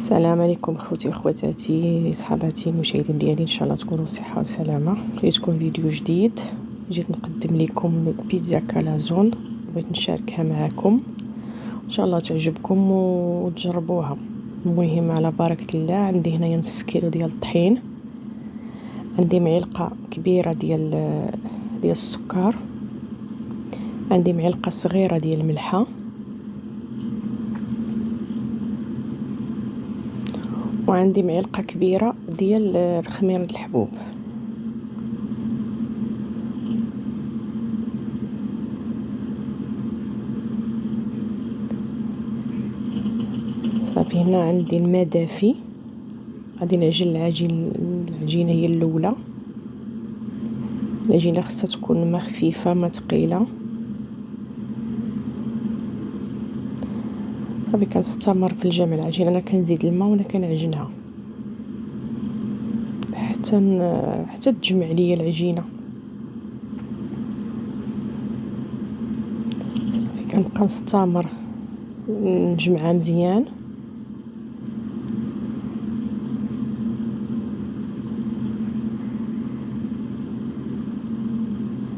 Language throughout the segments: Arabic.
السلام عليكم اخوتي واخواتاتي صحباتي المشاهدين ديالي، ان شاء الله تكونوا بصحه وسلامه. جيتكم فيديو جديد، جيت نقدم لكم بيتزا كالازون، بغيت نشاركها معكم ان شاء الله تعجبكم وتجربوها. المهم على بركه الله، عندي هنايا نص كيلو ديال الطحين، عندي معلقه كبيره ديال السكر، عندي معلقه صغيره ديال الملحه، وعندي معلقه كبيره ديال خميره الحبوب. صافي هنا عندي الماء دافي، غادي نعجن العجينه هي الاولى. العجينه خصها تكون ما خفيفه ما ثقيله. صافي كنستمر في الجمع العجينه، انا كنزيد الماء وانا كنعجنها حتى تجمع ليا العجينه. صافي كنبقى نستمر نجمعها مزيان.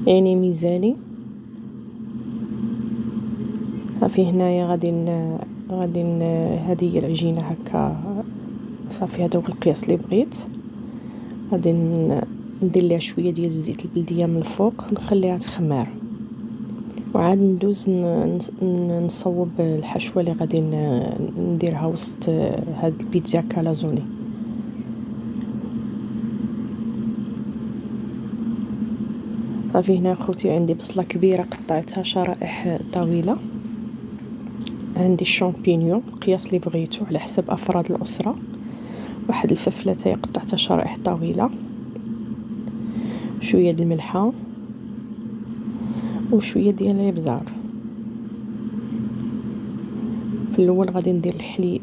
يعني ميزاني. صافي هنايا غادي هذه هي العجينه هكا. صافي هذا هو القياس اللي بغيت. غادي ندير ليها شويه ديال الزيت البلديه من الفوق، نخليها تخمر، وعاد ندوز نصوب الحشوه اللي غادي نديرها وسط هاد البيتزا كالازوني. صافي هنا اخوتي عندي بصله كبيره قطعتها شرائح طويله، عندي الشامبينيون القياس اللي بغيتو على حسب افراد الاسره، واحد الفلفله تاهي قطعتها شرائح طويله، شويه د الملحه وشويه ديال الابزار. في الاول غادي ندير الحليب،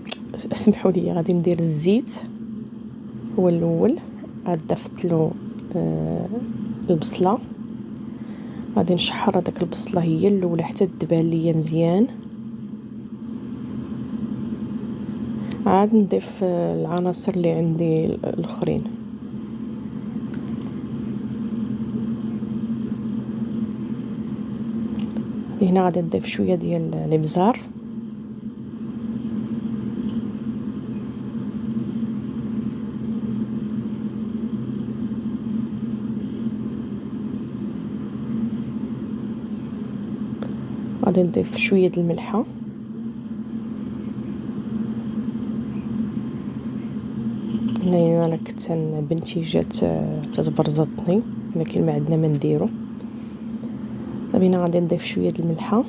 اسمحوا لي، غادي ندير الزيت هو الاول. عاد ضفت له البصله، غادي نشحر هذاك البصله هي الاولى حتى تدبل ليا مزيان. عاد نضيف العناصر اللي عندي الاخرين. هنا غادي نضيف شويه ديال الابزار، غادي نضيف شويه د الملحه، هنايا انا كنت بنتي جات تتبرزطني، لكن ما عندنا ما نديرو. صافي هنا غادي نضيف شويه د الملحه،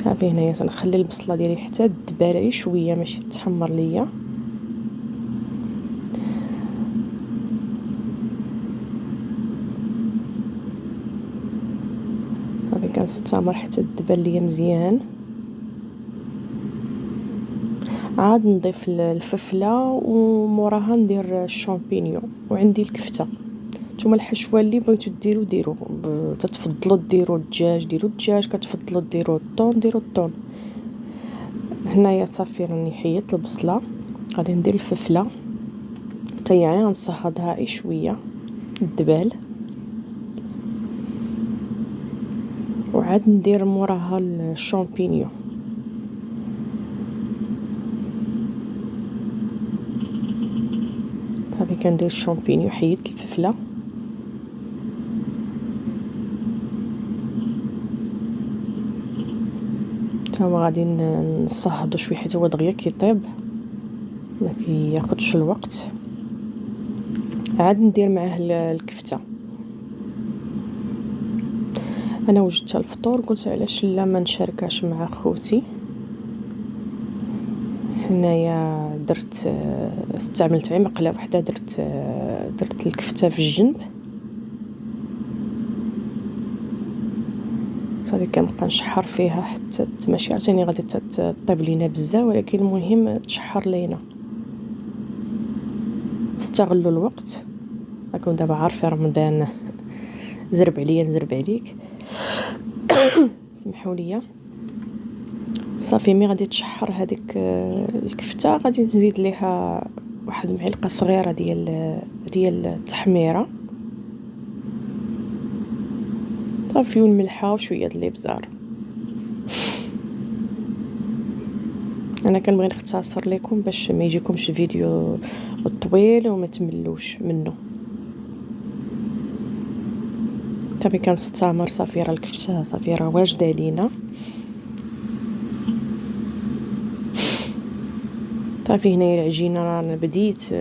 صافي هنايا تنخلي البصله ديالي حتى تدبالي شويه ماشي تحمر ليا. صافي كنستمر حتى تدبل ليا مزيان. عاد نضيف الفلفله وموراها ندير الشامبينيون، وعندي الكفته. نتوما الحشوه اللي بغيتو ديروا تتفضلوا ديروا الدجاج ديروا الدجاج، كتفضلوا ديروا الطون ديروا الطون. هنايا صافي راني حيدت البصله، غادي ندير الفلفله حتى يعني غنصهدها اي شويه الدبال، وعاد ندير موراها الشامبينيون. صافي كندير الشامبينيون، حيدت الفلفله، هو غادي نصهدو شويه حيت هو دغيا كيطيب ما كياخدش الوقت. عاد ندير معاه الكفته. انا وجدتها الفطور، قلت علاش لا ما نشاركهاش مع خوتي. هنايا استعملت غير مقله وحده، درت الكفته في الجنب. صافي كنبقى نشحر فيها حتى ماشي عاوتاني غادي تطيب لينا بزاف، ولكن المهم تشحر لينا. استغلوا الوقت، راكم دابا عارفين رمضان زرب عليا نزرب عليك. سمحوا لي. صافي مي غادي تشحر هذيك الكفته غادي نزيد ليها واحد معلقه صغيره ديال التحميره صافي، والملحه وشويه د الابزار. انا كنبغي نختصر لكم باش ما يجيكمش الفيديو الطويل وما تملوش منه. صافي كنستمر. صافي راه الكفته صافي راه واجده لينا. صافي هنايا العجينه راه بديت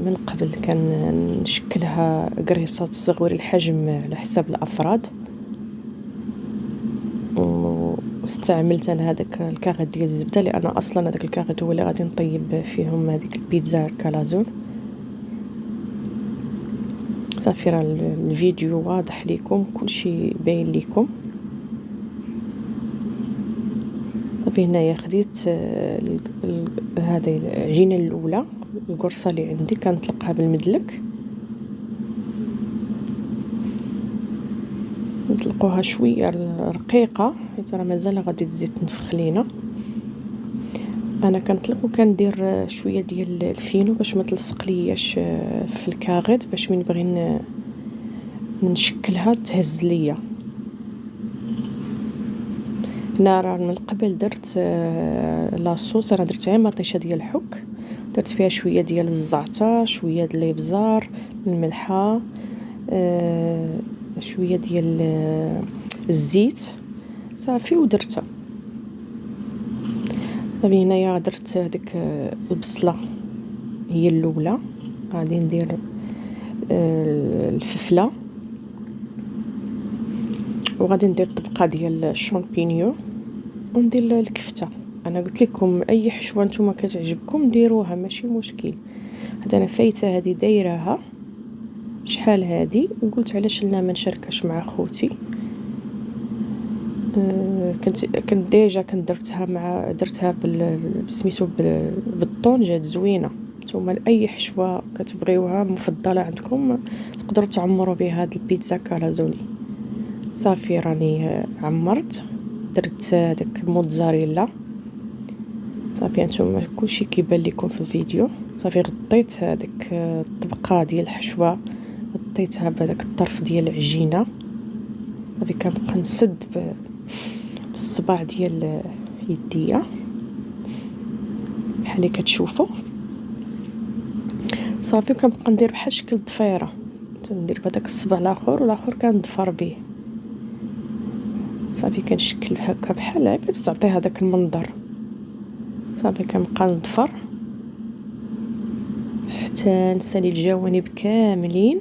من قبل كنشكلها قريصات صغير الحجم على حساب الافراد، واستعملت انا هذاك الكاغيط ديال الزبده لان اصلا هذاك الكاغيط هو اللي غادي نطيب فيهم هذيك البيتزا كالازون. صافي راه الفيديو واضح لكم، كلشي باين لكم. صافي هنايا خديت هذه العجينه الاولى، القرصه اللي عندي كنطلقها بالمدلك، نطلقوها شويه رقيقه حيت راه مازال غادي تزيد تنفخ لينا. انا كنطلق وكندير شويه ديال الفينو باش ما تلصق لياش في الكاغيط، باش من بغي نشكلها تهز ليا. هنا راه من قبل درت لاصوص، انا درت غير مطيشه ديال الحك، درت فيها شويه ديال الزعتر، شويه ديال الابزار، الملحه، شويه ديال الزيت صافي ودرتها. صافي هنايا درت هذيك البصله هي الاولى، غادي ندير الفلفله، وغادي ندير طبقه ديال الشامبينيون، وندير الكفته. انا قلت لكم اي حشوه نتوما كتعجبكم ديروها ماشي مشكل. هذا انا فايته هذه دايراها شحال هذه، قلت علاش لا ما نشاركش مع خوتي. كنت ديجا درتها سميتو بالطون، جات زوينه. نتوما اي حشوه كتبغيوها مفضله عندكم تقدروا تعمروا بها هاد البيتزا كالازوني. صافي راني عمرت، درت داك موتزاريلا. صافي نتوما كلشي كيبان لكم في الفيديو. صافي غطيت هذيك الطبقه ديال الحشوه، غطيتها بهذاك الطرف ديال العجينه. صافي كنبقى نسد بالصباع ديال يديا بحال اللي كتشوفوا. صافي كنبقى ندير بحال شكل ضفيره، ندير بهذاك الصبع الاخر والاخر كنضفر به. صافي كنشكل هكا بحال عباد تعطي هذاك المنظر. صافي كنبقى نضفر حتى نسالي الجوانب كاملين.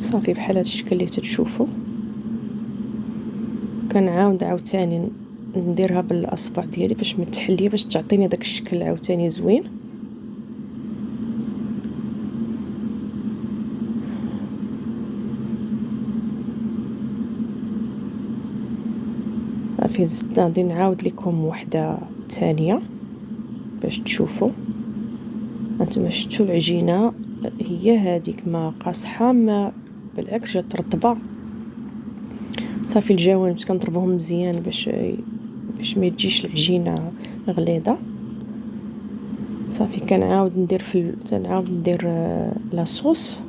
صافي بحال هذا الشكل اللي تتشوفوا. كنعاود عاوتاني نديرها بالاصبع ديالي باش ما تحلي، باش تعطيني داك الشكل عاوتاني زوين. صافي غادي نعاود لكم وحده ثانيه باش تشوفوا. انتما شفتوا العجينه هي هذيك ما قاصحه، ما بالعكس جات رطبه. صافي الجوانب كنضربهم مزيان باش ما تجيش العجينه غليظه. صافي كنعاود ندير لاصوص.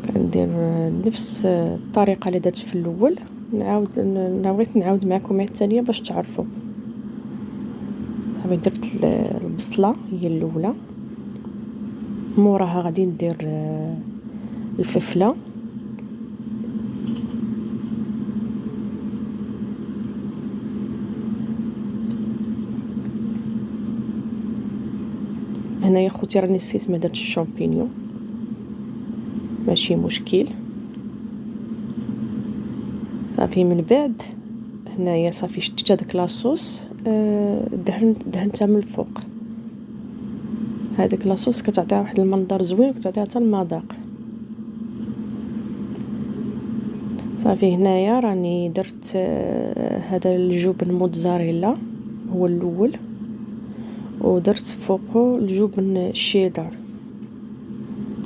كندير نفس الطريقه اللي درت في الاول، بغيت نعاود معكم الثانيه باش تعرفوا. صافي درت البصله هي الاولى، موراها غادي ندير الفلفله، هنايا خوتي راني نسيت ما درتش الشامبينيون، ماشي مشكل. صافي من بعد هنايا صافي شتيت هذاك لاصوص دهنتها من الفوق. هذاك لاصوص كتعطيها واحد المنظر زوين وكتعطيها حتى المذاق. صافي هنايا راني درت هذا الجبن موتزاريلا هو الاول، ودرت فوقه الجبن الشيدر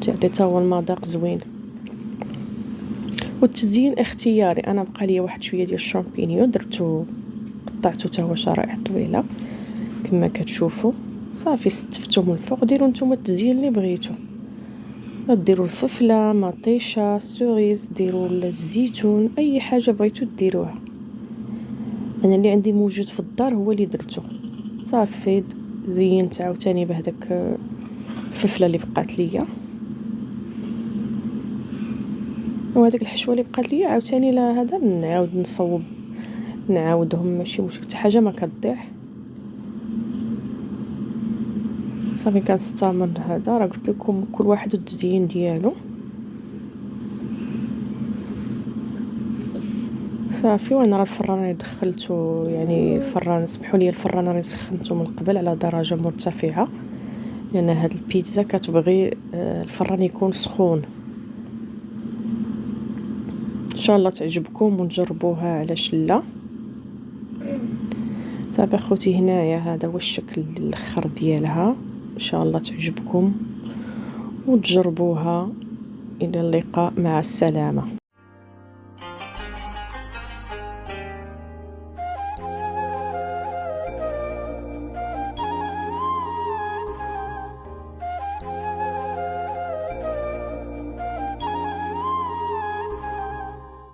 تعطي تا هو المذاق زوين. والتزيين اختياري، انا بقى لي واحد شويه ديال الشامبينيون درتو قطعته تا هو شرائح طويله كما كتشوفوا. صافي ستفتو من الفوق. ديروا نتوما التزيين اللي بغيتو، ديروا الفلفله، مطيشه، سوريز، ديروا الزيتون، اي حاجه بغيتو ديروها. انا اللي عندي موجود في الدار هو اللي درته. صافي زينت عاوتاني بهذاك الفلفله اللي بقات ليا، وهذيك الحشوه اللي بقات ليا عاوتاني لا هذا نعاود نصوب نعاودهم، ماشي مشكل، حتى حاجه ما كتضيع. صافي كنستعمل هذا، راه قلت لكم كل واحد والتزيين ديالو. صافي وانا راه الفران راني دخلته، يعني الفران سمحوا لي الفران راني سخنته من قبل على درجه مرتفعه، لان هاد البيتزا كتبغي الفران يكون سخون. ان شاء الله تعجبكم وتجربوها، علاش لا. صافي اخوتي هنايا هذا هو الشكل الاخر ديالها، ان شاء الله تعجبكم وتجربوها. الى اللقاء، مع السلامه.